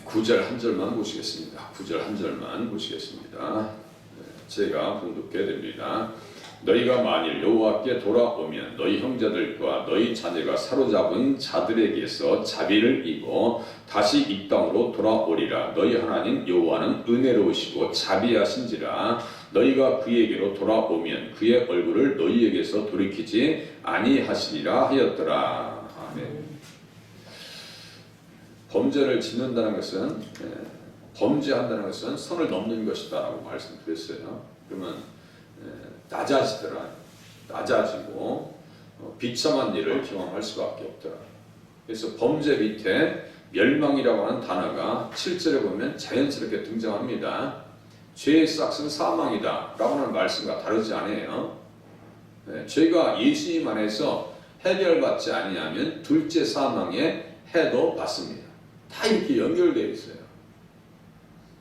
9절 한 절만 보시겠습니다. 9절 한 절만 보시겠습니다. 제가 봉독해 드립니다. 너희가 만일 여호와께 돌아오면 너희 형제들과 너희 자녀가 사로잡은 자들에게서 자비를 입어 다시 이 땅으로 돌아오리라. 너희 하나님 여호와는 은혜로우시고 자비하신지라. 너희가 그에게로 돌아오면 그의 얼굴을 너희에게서 돌이키지 아니하시리라 하였더라. 아멘. 범죄를 짓는다는 것은 범죄한다는 것은 선을 넘는 것이다 라고 말씀드렸어요. 그러면 낮아지더라. 낮아지고 비참한 일을 경험할 수밖에 없더라. 그래서 범죄 밑에 멸망이라고 하는 단어가 7절에 보면 자연스럽게 등장합니다. 죄의 싹은 사망이다 라고 하는 말씀과 다르지 않아요. 죄가 예수님 안에서 해결받지 아니하면 둘째 사망에 해도 받습니다. 다 이렇게 연결되어 있어요.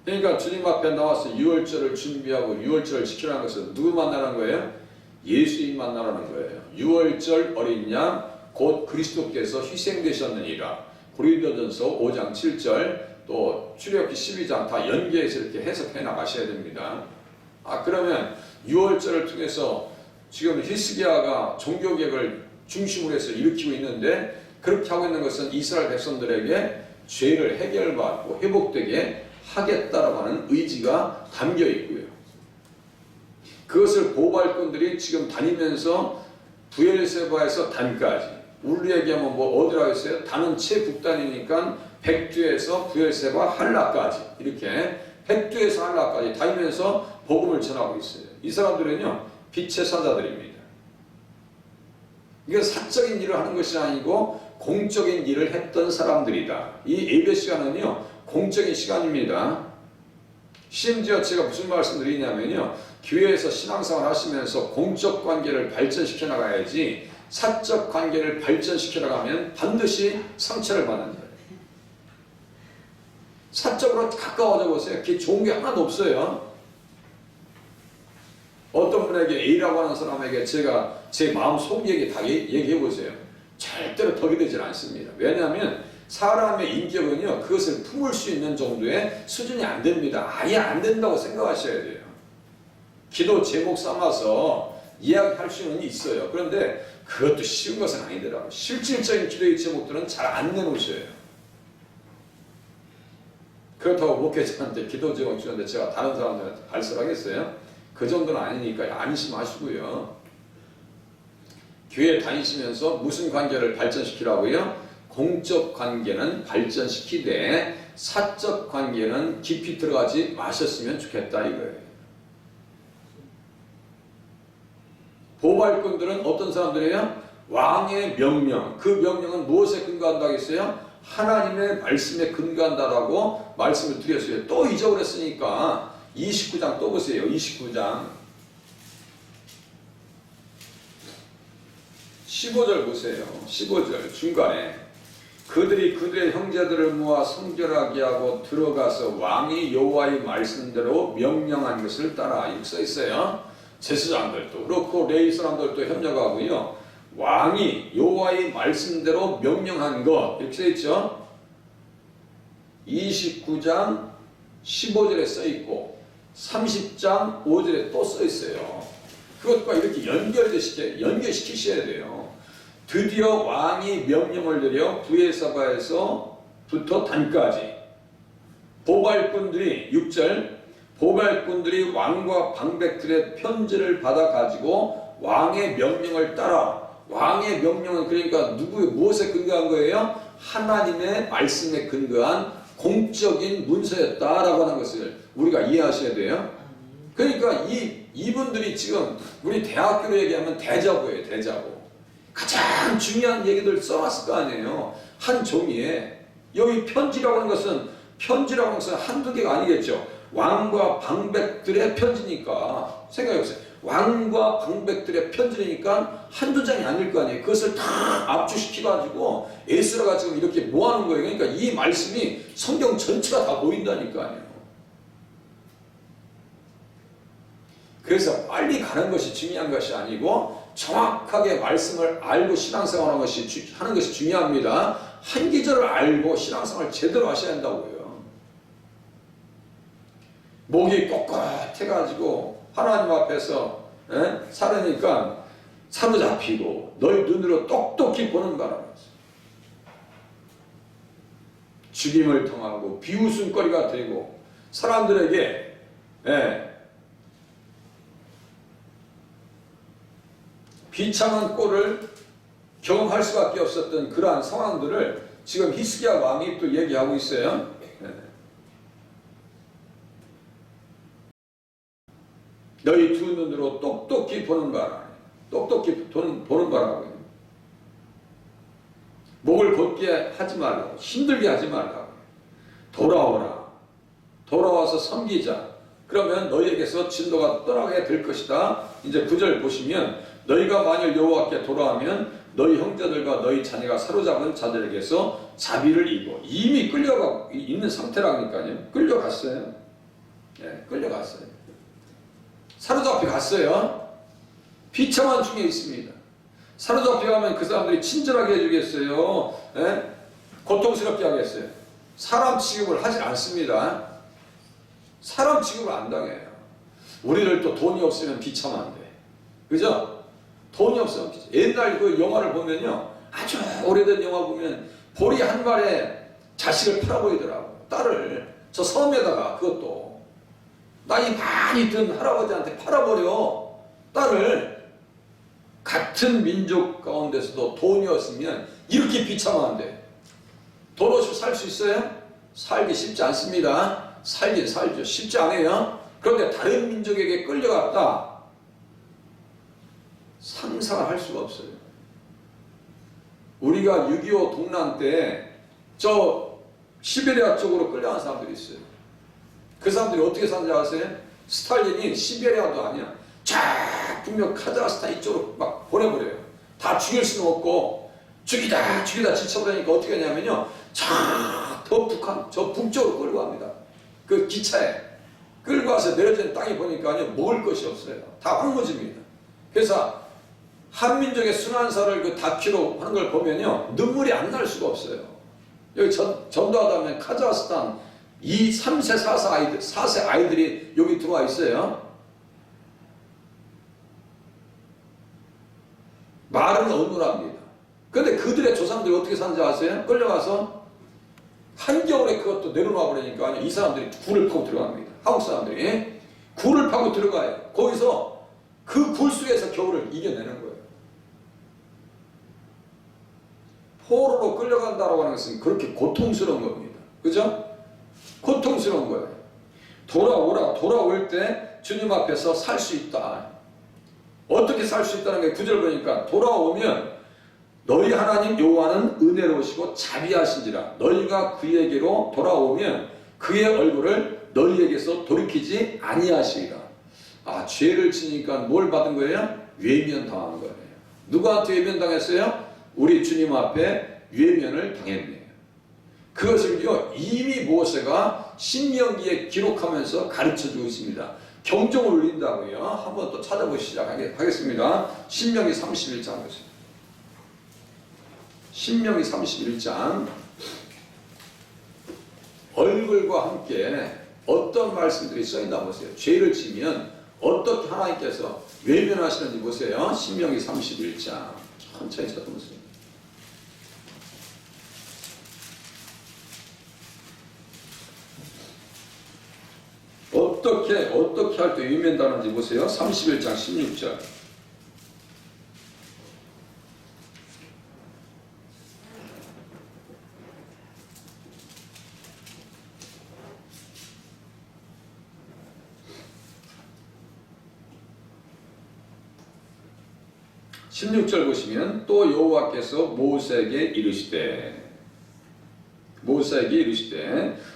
그러니까 주님 앞에 나와서 유월절을 준비하고 유월절을 지키라는 것은 누구 만나라는 거예요? 예수님 만나라는 거예요. 유월절 어린 양 곧 그리스도께서 희생되셨느니라. 고린도전서 5장 7절 또 출애굽기 12장 다 연계해서 이렇게 해석해 나가셔야 됩니다. 그러면 유월절을 통해서 지금 히스기야가 종교개혁을 중심으로 해서 일으키고 있는데 그렇게 하고 있는 것은 이스라엘 백성들에게 죄를 해결받고 회복되게 하겠다라고 하는 의지가 담겨 있고요. 그것을 보호할꾼들이 지금 다니면서 부엘세바에서 단까지 우리로 얘기하면 뭐 어디라고 했어요? 단은 최북단이니까 백두에서 부엘세바 한라까지 이렇게 백두에서 한라까지 다니면서 복음을 전하고 있어요. 이 사람들은요 빛의 사자들입니다. 이게 사적인 일을 하는 것이 아니고 공적인 일을 했던 사람들이다. 이 예배 시간은요 공적인 시간입니다. 심지어 제가 무슨 말씀 드리냐면요 교회에서 신앙생활 하시면서 공적 관계를 발전시켜 나가야지 사적 관계를 발전시켜 나가면 반드시 상처를 받는 거예요. 사적으로 가까워져 보세요. 그게 좋은 게 하나도 없어요. 어떤 분에게 A라고 하는 사람에게 제가 제 마음속 얘기 다 얘기해 보세요. 절대로 덕이 되질 않습니다. 왜냐하면 사람의 인격은요 그것을 품을 수 있는 정도의 수준이 안 됩니다. 아예 안 된다고 생각하셔야 돼요. 기도 제목 삼아서 이야기할 수는 있어요. 그런데 그것도 쉬운 것은 아니더라고요. 실질적인 기도의 제목들은 잘 안 내놓으셔요. 그렇다고 목회자한테 기도 제목 주는데 제가 다른 사람들한테 발설하겠어요? 그 정도는 아니니까 안심하시고요. 교회 다니시면서 무슨 관계를 발전시키라고요? 공적 관계는 발전시키되 사적 관계는 깊이 들어가지 마셨으면 좋겠다 이거예요. 보호할꾼들은 어떤 사람들이에요? 왕의 명령, 그 명령은 무엇에 근거한다고 했어요? 하나님의 말씀에 근거한다라고 말씀을 드렸어요. 또 잊어버렸으니까 29장 또 보세요. 29장 15절 보세요. 15절 중간에 그들이 그들의 형제들을 모아 성결하게 하고 들어가서 왕이 여호와의 말씀대로 명령한 것을 따라 이렇게 써 있어요. 제사장들도 그렇고 레위 사람들도 협력하고요. 왕이 여호와의 말씀대로 명령한 것 이렇게 써 있죠. 29장 15절에 써 있고 30장 5절에 또 써 있어요. 그것과 이렇게 연결시키셔야 돼요. 드디어 왕이 명령을 내려 부엘세바에서부터 단까지 보호할꾼들이 6절 보호할꾼들이 왕과 방백들의 편지를 받아 가지고 왕의 명령을 따라 왕의 명령은 그러니까 무엇에 근거한 거예요? 하나님의 말씀에 근거한 공적인 문서였다라고 하는 것을 우리가 이해하셔야 돼요. 그러니까 이분들이 지금 우리 대학교로 얘기하면 대자보예요. 대자보. 가장 중요한 얘기들 써놨을 거 아니에요. 한 종이에. 여기 편지라고 하는 것은 한두 개가 아니겠죠. 왕과 방백들의 편지니까 생각해보세요. 왕과 방백들의 편지니까 한두 장이 아닐 거 아니에요. 그것을 다 압축시켜가지고 에스라가 지금 이렇게 모아놓은 거예요. 그러니까 이 말씀이 성경 전체가 다 보인다니까 아니에요. 그래서 빨리 가는 것이 중요한 것이 아니고 정확하게 말씀을 알고 신앙생활 하는 것이 중요합니다. 한 기절을 알고 신앙생활을 제대로 하셔야 한다고요. 목이 꼿꼿해가지고 하나님 앞에서 살으니까 사로잡히고 너희 눈으로 똑똑히 보는 바람에 죽임을 통하고 비웃음거리가 되고 사람들에게 비참한 꼴을 경험할 수밖에 없었던 그러한 상황들을 지금 히스기야 왕이 또 얘기하고 있어요. 너희 두 눈으로 똑똑히 보는 바라. 똑똑히 보는 바라고. 목을 곧게 하지 말라고. 힘들게 하지 말라고. 돌아오라. 돌아와서 섬기자. 그러면 너희에게서 진노가 떠나게 될 것이다. 이제 9절 보시면 너희가 만일 여호와께 돌아오면 너희 형제들과 너희 자녀가 사로잡은 자들에게서 자비를 입어. 이미 끌려가 있는 상태라니까요. 끌려갔어요. 끌려갔어요. 사로잡혀 갔어요. 비참한 중에 있습니다. 사로잡혀 가면 그 사람들이 친절하게 해주겠어요? 고통스럽게 하겠어요? 사람 취급을 하지 않습니다. 사람 취급을 안 당해요. 우리를 또 돈이 없으면 비참한데. 그죠? 돈이 없으면 비참. 옛날 그 영화를 보면요. 아주 오래된 영화 보면 보리 한 발에 자식을 팔아버리더라고. 딸을. 저 섬에다가 그것도. 나이 많이 든 할아버지한테 팔아버려. 딸을. 같은 민족 가운데서도 돈이 없으면 이렇게 비참한데 돈 없이 살 수 있어요? 살기 쉽지 않습니다. 살긴 살죠. 쉽지 않아요. 그런데 다른 민족에게 끌려갔다. 상상을 할 수가 없어요. 우리가 6.25 동란 때 저 시베리아 쪽으로 끌려간 사람들이 있어요. 그 사람들이 어떻게 사는지 아세요? 스탈린이 시베리아도 아니야. 쫙 분명 카자흐스탄 이쪽으로 막 보내버려요. 다 죽일 수는 없고 죽이다 지쳐버리니까 어떻게 하냐면요. 저 북한 저 북쪽으로 끌고 갑니다. 그 기차에 끌고 와서 내려진 땅에 보니까요. 먹을 것이 없어요. 다 황무지입니다. 그래서 한민족의 순환사를 그 다큐로 하는 걸 보면요. 눈물이 안 날 수가 없어요. 여기 전도하다 보면 카자흐스탄 3세 4세 아이들이 여기 들어와 있어요. 말은 어눌합니다. 그런데 그들의 조상들이 어떻게 사는지 아세요? 끌려가서 한겨울에 그것도 내려놔 버리니까 이 사람들이 굴을 파고 들어갑니다. 한국 사람들이 굴을 파고 들어가요. 거기서 그 굴 속에서 겨울을 이겨내는 거예요. 포로로 끌려간다고 하는 것은 그렇게 고통스러운 겁니다. 그죠? 고통스러운 거예요. 돌아올 때 주님 앞에서 살 수 있다. 어떻게 살 수 있다는 게 9절 보니까 돌아오면 너희 하나님 여호와는 은혜로우시고 자비하신지라 너희가 그에게로 돌아오면 그의 얼굴을 너희에게서 돌이키지 아니하시리라. 죄를 지니까 뭘 받은 거예요? 외면 당한 거예요. 누구한테 외면 당했어요? 우리 주님 앞에 외면을 당했네요. 그것을요 이미 모세가 신명기에 기록하면서 가르쳐주고 있습니다. 경종을 울린다고요. 한번 또 찾아보시기 시작하겠습니다. 신명기 31장 보세요. 신명기 31장 얼굴과 함께 어떤 말씀들이 써있나 보세요. 죄를 지면 어떻게 하나님께서 외면하시는지 보세요. 신명기 31장 천천히 찾아보세요. 어떻게 할 때 외면당하는지 보세요. 31장 16절. 보시면 또 여호와께서 모세에게 이르시되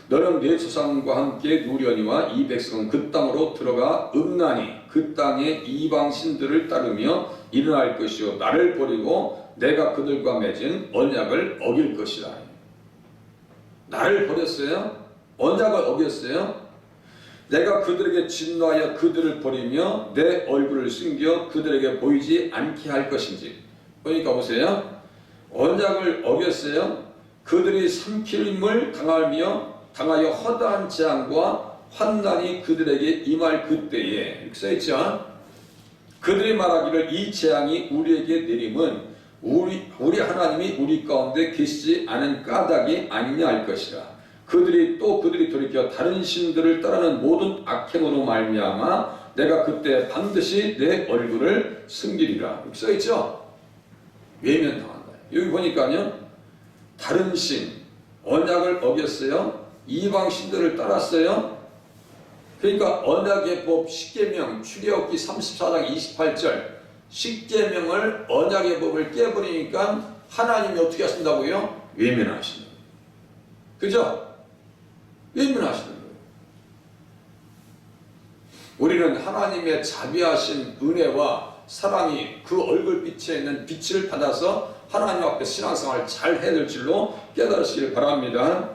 너는 네 조상과 함께 누려니와 이 백성은 그 땅으로 들어가 음란히 그 땅의 이방 신들을 따르며 일어날 것이요 나를 버리고 내가 그들과 맺은 언약을 어길 것이라. 나를 버렸어요? 언약을 어겼어요? 내가 그들에게 진노하여 그들을 버리며 내 얼굴을 숨겨 그들에게 보이지 않게 할 것인지. 그러니까 보세요. 언약을 어겼어요. 그들이 삼킬임을 당하여 허다한 재앙과 환난이 그들에게 임할 그때에 이렇게 써있죠. 그들이 말하기를 이 재앙이 우리에게 내림은 우리 하나님이 우리 가운데 계시지 않은 까닭이 아니냐 할 것이라. 그들이 돌이켜 다른 신들을 따르는 모든 악행으로 말미암아 내가 그때 반드시 내 얼굴을 숨기리라. 이렇게 써있죠. 외면당한다. 여기 보니까요, 다른 신, 언약을 어겼어요. 이방 신들을 따랐어요. 그러니까 언약의 법 10계명 출애굽기 34장 28절 십계명을 언약의 법을 깨버리니까 하나님이 어떻게 하신다고요? 외면하신다. 그죠? 외면하시는 거예요. 우리는 하나님의 자비하신 은혜와 사랑이 그 얼굴빛에 있는 빛을 받아서 하나님 앞에 신앙생활을 잘 해야 될 줄로 깨달으시길 바랍니다.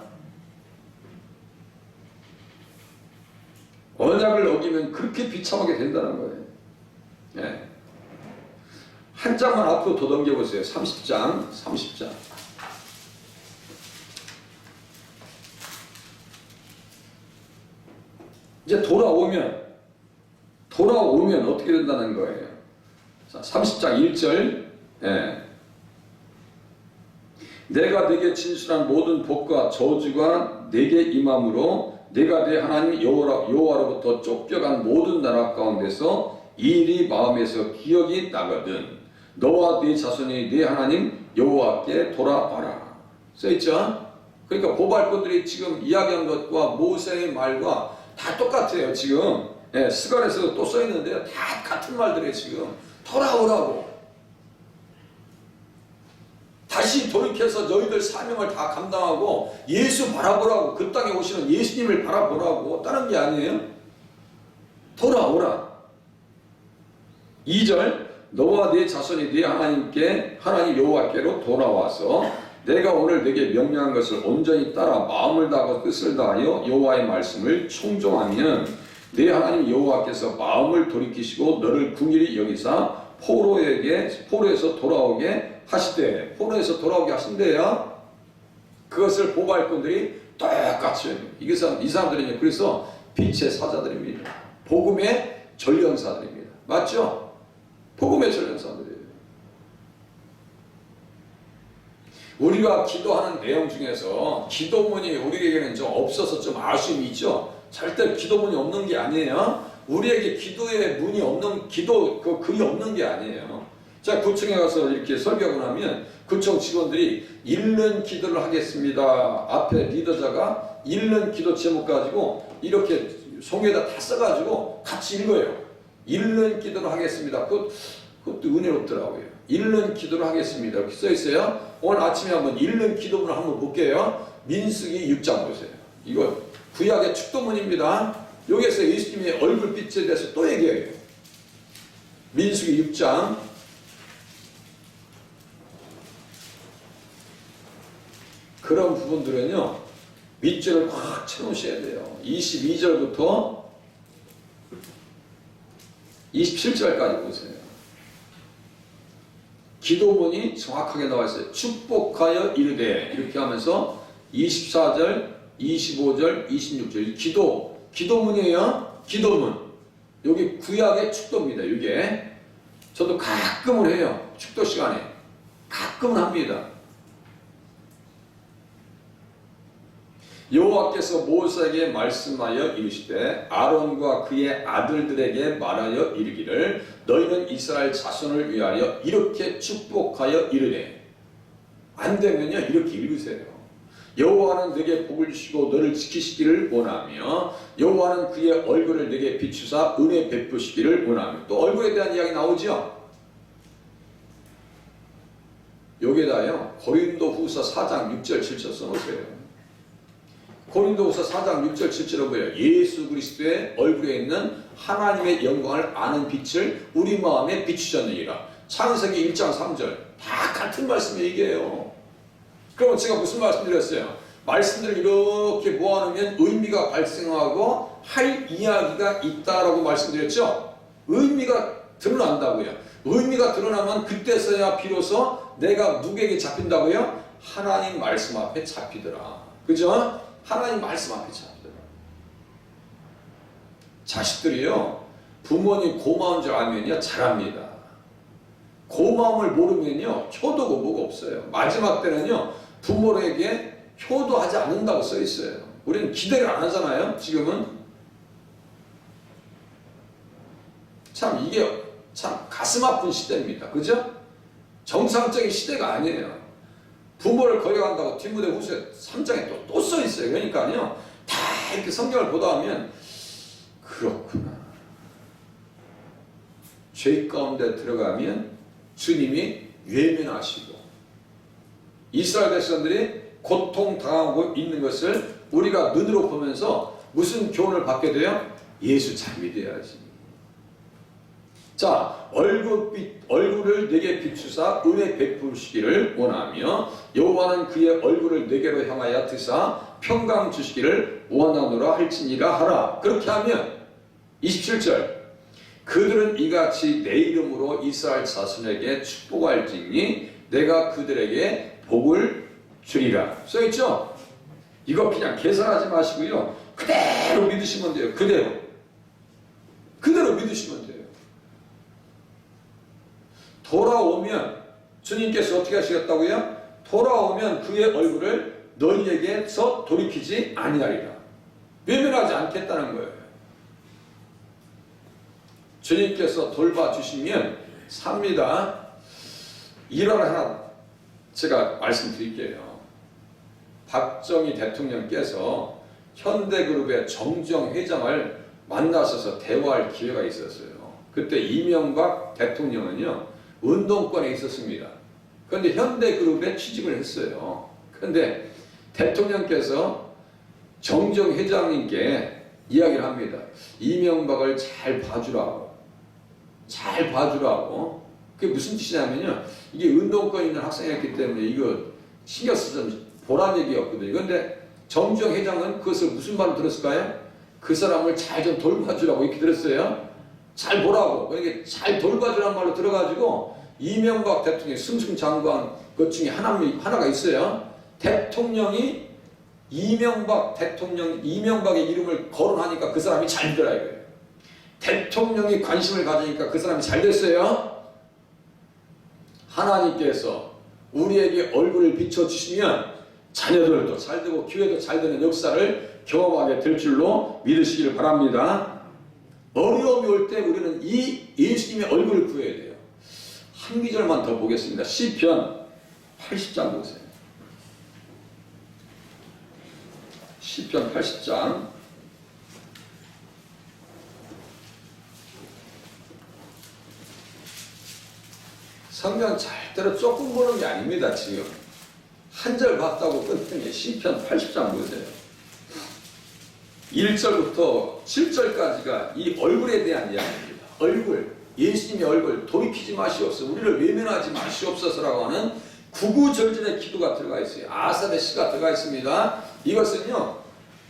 언약을 어기면 그렇게 비참하게 된다는 거예요. 예. 한 장만 앞으로 더 넘겨보세요. 30장. 이제 돌아오면 어떻게 된다는 거예요. 자, 30장 1절. 예. 내가 네게 진술한 모든 복과 저주가 네게 임함으로 내가 네 하나님 여호와로부터 쫓겨간 모든 나라 가운데서 이 일이 마음에서 기억이 나거든 너와 네 자손이 네 하나님 여호와께 돌아와라. 써있죠? 그러니까 보발꾼들이 지금 이야기한 것과 모세의 말과 다 똑같아요. 지금 스가랴서도 또 써있는데요. 다 같은 말들이에요. 지금 돌아오라고. 다시 돌이켜서 너희들 사명을 다 감당하고 예수 바라보라고. 그 땅에 오시는 예수님을 바라보라고. 다른 게 아니에요. 돌아오라. 2절 너와 네 자손이 네 하나님 여호와께로 돌아와서 내가 오늘 네게 명령한 것을 온전히 따라 마음을 다하고 뜻을 다하여 여호와의 말씀을 청종하면 네 하나님 여호와께서 마음을 돌이키시고 너를 긍휼히 여기사 포로에서 돌아오게 하시되 포로에서 돌아오게 하신대요. 그것을 보발꾼들이 똑같이 이 사람들은요. 그래서 빛의 사자들입니다. 복음의 전령사들입니다. 맞죠? 복음의 전령사들이에요. 우리가 기도하는 내용 중에서 기도문이 우리에게는 좀 없어서 좀 아쉬움이 있죠. 절대 기도문이 없는 게 아니에요. 우리에게 기도의 문이 없는 글이 없는 게 아니에요. 자, 구청에 가서 이렇게 설교하고 나면 구청 직원들이 읽는 기도를 하겠습니다. 앞에 리더자가 읽는 기도 제목 가지고 이렇게 송에다 다 써가지고 같이 읽어요. 읽는 기도를 하겠습니다. 그것도 은혜롭더라고요. 읽는 기도를 하겠습니다. 이렇게 써있어요. 오늘 아침에 한번 읽는 기도문을 한번 볼게요. 민수기 6장 보세요. 이거 구약의 축도문입니다. 여기에서 예수님의 얼굴빛에 대해서 또 얘기해요. 민수기 6장 그런 부분들은요. 밑줄을 확 쳐놓으셔야 돼요. 22절부터 27절까지 보세요. 기도문이 정확하게 나와 있어요. 축복하여 이르되 이렇게 하면서 24절, 25절, 26절 기도문이에요. 기도문. 여기 구약의 축도입니다. 이게 저도 가끔은 해요. 축도 시간에 가끔은 합니다. 여호와께서 모세에게 말씀하여 이르시되 아론과 그의 아들들에게 말하여 이르기를 너희는 이스라엘 자손을 위하여 이렇게 축복하여 이르되 안 되면요 이렇게 읽으세요. 여호와는 네게 복을 주시고 너를 지키시기를 원하며 여호와는 그의 얼굴을 네게 비추사 은혜 베푸시기를 원하며 또 얼굴에 대한 이야기 나오죠. 여기에다요 고린도후서 4장 6절 7절 써놓으세요. 고린도후서 4장 6절 7절을 보여 예수 그리스도의 얼굴에 있는 하나님의 영광을 아는 빛을 우리 마음에 비추셨느니라. 창세기 1장 3절 다 같은 말씀 얘기해요. 그러면 제가 무슨 말씀 드렸어요? 말씀들을 이렇게 모아놓으면 의미가 발생하고 할 이야기가 있다라고 말씀드렸죠? 의미가 드러난다고요. 의미가 드러나면 그때서야 비로소 내가 누구에게 잡힌다고요? 하나님 말씀 앞에 잡히더라. 그죠? 하나님 말씀 앞에 잡히더라. 자식들이요, 부모님 고마운 줄 알면요 잘합니다. 고마움을 모르면요 효도고 뭐가 없어요. 마지막 때는요 부모에게 효도하지 않는다고 써 있어요. 우리는 기대를 안 하잖아요. 지금은 참 이게 참 가슴 아픈 시대입니다. 그죠? 정상적인 시대가 아니에요. 부모를 거역한다고 디모데후서 3장에 또 써 있어요. 그러니까요 다 이렇게 성경을 보다 보면 그렇구나. 죄 가운데 들어가면 주님이 외면하시고 이스라엘 백성들이 고통당하고 있는 것을 우리가 눈으로 보면서 무슨 교훈을 받게 돼요? 예수 잘 믿어야지. 자, 얼굴을 내게 비추사 은혜 베푸시기를 원하며 여호와는 그의 얼굴을 내게로 향하여 드사 평강 주시기를 원하노라 할지니라 하라. 그렇게 하면 27절 그들은 이같이 내 이름으로 이스라엘 자손에게 축복할지니 내가 그들에게 복을 주리라. 써있죠? 이거 그냥 계산하지 마시고요 그대로 믿으시면 돼요. 그대로 믿으시면 돼요. 돌아오면 주님께서 어떻게 하시겠다고요? 돌아오면 그의 얼굴을 너희에게서 돌이키지 아니하리라. 외면하지 않겠다는 거예요. 주님께서 돌봐주시면 삽니다. 일화를 하나 제가 말씀드릴게요. 박정희 대통령께서 현대그룹의 정주영 회장을 만나셔서 대화할 기회가 있었어요. 그때 이명박 대통령은요 운동권에 있었습니다. 그런데 현대그룹에 취직을 했어요. 그런데 대통령께서 정주영 회장님께 이야기를 합니다. 이명박을 잘 봐주라고. 그게 무슨 뜻이냐면요 이게 운동권 있는 학생이었기 때문에 이거 신경 쓰지 보란 얘기였거든요. 그런데 정주영 회장은 그것을 무슨 말로 들었을까요? 그 사람을 잘 좀 돌봐주라고 이렇게 들었어요. 잘 보라고. 그러니까 잘 돌봐주라는 말로 들어가지고 이명박 대통령 승승장구한 것 중에 하나가 있어요. 대통령이 이명박의 이름을 거론하니까 그 사람이 잘 되더라 이거예요. 대통령이 관심을 가지니까 그 사람이 잘 됐어요. 하나님께서 우리에게 얼굴을 비춰주시면 자녀들도 잘 되고 교회도 잘 되는 역사를 경험하게 될 줄로 믿으시기를 바랍니다. 어려움이 올 때 우리는 이 예수님의 얼굴을 구해야 돼요. 한 구절만 더 보겠습니다. 시편 80장 보세요. 시편 80장 성경 절대로 조금 보는 게 아닙니다. 지금 한 절 봤다고 끝낸 게 시편 80장 보세요. 1절부터 7절까지가 이 얼굴에 대한 이야기입니다. 얼굴, 예수님의 얼굴 돌이키지 마시옵소서, 우리를 외면하지 마시옵소서라고 하는 구구절절의 기도가 들어가 있어요. 아삽의 시가 들어가 있습니다. 이것은요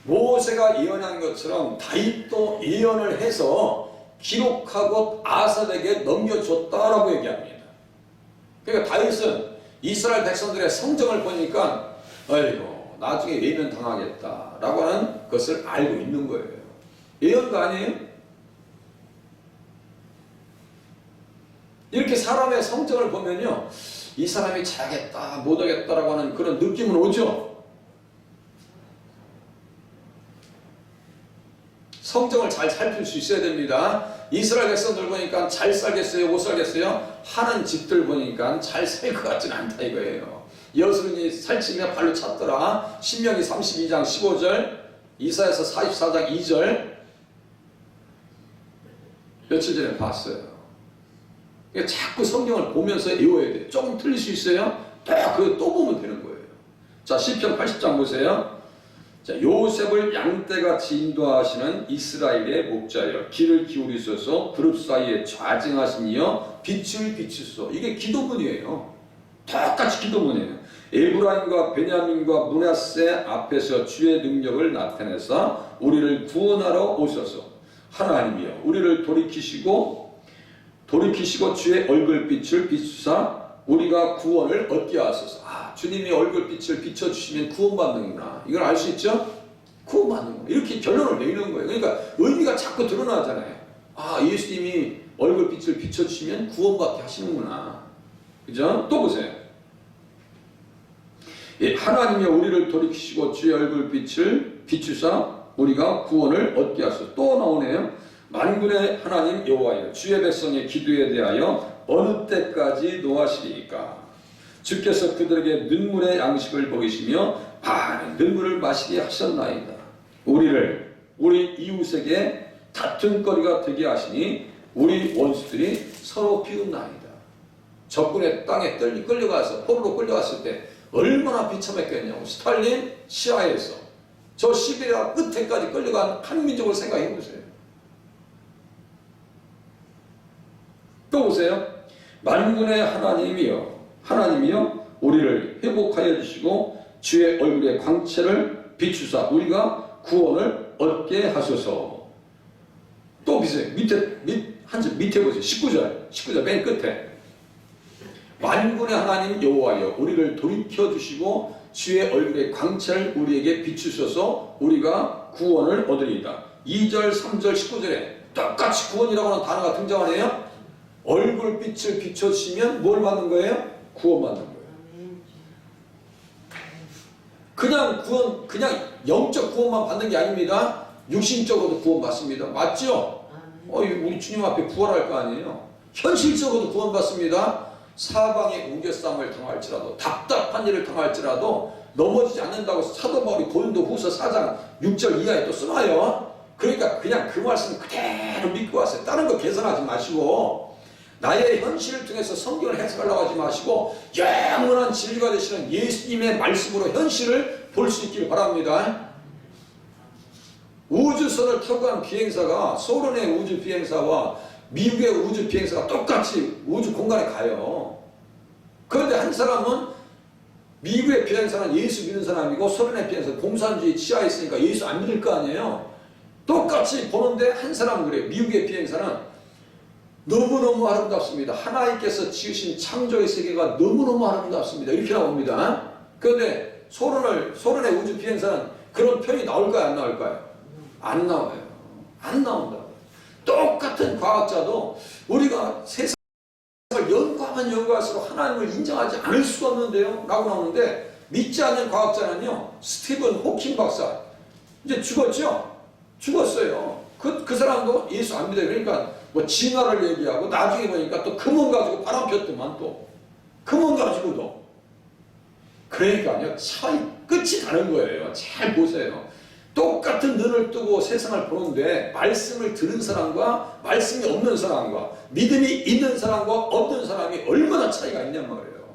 모세가 예언한 것처럼 다윗도 예언을 해서 기록하고 아삽에게 넘겨줬다라고 얘기합니다. 그러니까 다윗은 이스라엘 백성들의 성정을 보니까 아이고 나중에 외면 당하겠다라고 하는 것을 알고 있는 거예요. 예언가 아니에요? 이렇게 사람의 성정을 보면요 이 사람이 잘하겠다 못하겠다라고 하는 그런 느낌은 오죠. 성정을 잘 살필 수 있어야 됩니다. 이스라엘 백성들 보니까 잘 살겠어요 못 살겠어요? 하는 집들 보니까 잘 살 것 같지는 않다 이거예요. 여수run이 살찌며 발로 찼더라. 신명기 32장 15절, 이사야서 44장 2절 며칠 전에 봤어요. 그러니까 자꾸 성경을 보면서 외워야 돼요. 조금 틀릴 수 있어요? 또 보면 되는 거예요. 자, 시편 80장 보세요. 자, 요셉을 양떼같이 인도하시는 이스라엘의 목자여 귀를 기울이소서. 그룹 사이에 좌증하시니여 빛을 비추소. 이게 기도문이에요. 똑같이 기도문이에요. 에브라임과 베냐민과 므낫세 앞에서 주의 능력을 나타내사 우리를 구원하러 오셔서 하나님이여 우리를 돌이키시고 주의 얼굴빛을 비추사 우리가 구원을 얻게 하소서. 주님이 얼굴빛을 비춰주시면 구원받는구나. 이걸 알 수 있죠? 구원받는 거. 이렇게 결론을 내리는 거예요. 그러니까 의미가 자꾸 드러나잖아요. 아, 예수님이 얼굴빛을 비춰주시면 구원받게 하시는구나. 그죠? 또 보세요. 예, 하나님이 우리를 돌이키시고 주의 얼굴빛을 비추사 우리가 구원을 얻게 하소서. 또 나오네요. 만군의 하나님 여호와여 주의 백성의 기도에 대하여 어느 때까지 노하시리이까. 주께서 그들에게 눈물의 양식을 먹이시며 많은 눈물을 마시게 하셨나이다. 우리를 우리 이웃에게 다툼거리가 되게 하시니 우리 원수들이 서로 비웃나이다. 적군의 땅에 끌려가서 포로로 끌려갔을 때 얼마나 비참했겠냐고. 스탈린 시하에서 저 시베리아 끝에까지 끌려간 한민족을 생각해 보세요. 또 보세요. 만군의 하나님이여 우리를 회복하여 주시고 주의 얼굴의 광채를 비추사 우리가 구원을 얻게 하소서. 또 보세요. 밑에 보세요. 19절 맨 끝에 만군의 하나님 여호와여 우리를 돌이켜 주시고 주의 얼굴의 광채를 우리에게 비추셔서 우리가 구원을 얻으리이다. 2절, 3절, 19절에 똑같이 구원이라고 하는 단어가 등장하네요. 얼굴빛을 비춰주시면 뭘 받는 거예요? 구원받는 거예요. 그냥 영적 구원만 받는 게 아닙니다. 육신적으로도 구원받습니다. 맞죠? 우리 주님 앞에 부활할 거 아니에요. 현실적으로도 구원받습니다. 사방에 우겨싸움을 당할지라도 답답한 일을 당할지라도 넘어지지 않는다고 사도 바울이 고린도후서 4장 6절 이하에 또 써놔요. 그러니까 그냥 그 말씀 그대로 믿고 왔어요. 다른 거 계산하지 마시고 나의 현실을 통해서 성경을 해석하려고 하지 마시고 영원한 진리가 되시는 예수님의 말씀으로 현실을 볼 수 있기를 바랍니다. 우주선을 타고 간 비행사가 소련의 우주 비행사와 미국의 우주 비행사가 똑같이 우주 공간에 가요. 그런데 한 사람은 미국의 비행사는 예수 믿는 사람이고 소련의 비행사는 공산주의 치하에 있으니까 예수 안 믿을 거 아니에요. 똑같이 보는데 한 사람은 그래요. 미국의 비행사는 너무너무 아름답습니다. 하나님께서 지으신 창조의 세계가 너무너무 아름답습니다. 이렇게 나옵니다. 그런데 소련의 우주 비행사는 그런 편이 나올까요? 안 나올까요? 안 나와요. 안 나온다고. 똑같은 과학자도 우리가 세상을 연구하면 연구할수록 하나님을 인정하지 않을 수가 없는데요. 라고 나오는데 믿지 않는 과학자는요. 스티븐 호킹 박사. 이제 죽었죠? 죽었어요. 그 사람도 예수 안 믿어요. 그러니까 뭐 진화를 얘기하고 나중에 보니까 또 금원 가지고 바람 폈더만 또. 금원 가지고도. 그러니까요. 차이 끝이 다른 거예요. 잘 보세요. 똑같은 눈을 뜨고 세상을 보는데 말씀을 들은 사람과 말씀이 없는 사람과 믿음이 있는 사람과 없는 사람이 얼마나 차이가 있냔 말이에요.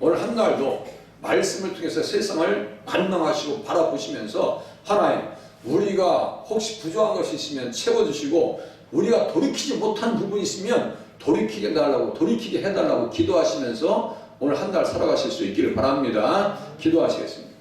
오늘 한날도 말씀을 통해서 세상을 관망하시고 바라보시면서 하나님 우리가 혹시 부족한 것이 있으면 채워주시고 우리가 돌이키지 못한 부분이 있으면 돌이키게 해달라고 기도하시면서 오늘 한 달 살아가실 수 있기를 바랍니다. 기도하시겠습니다.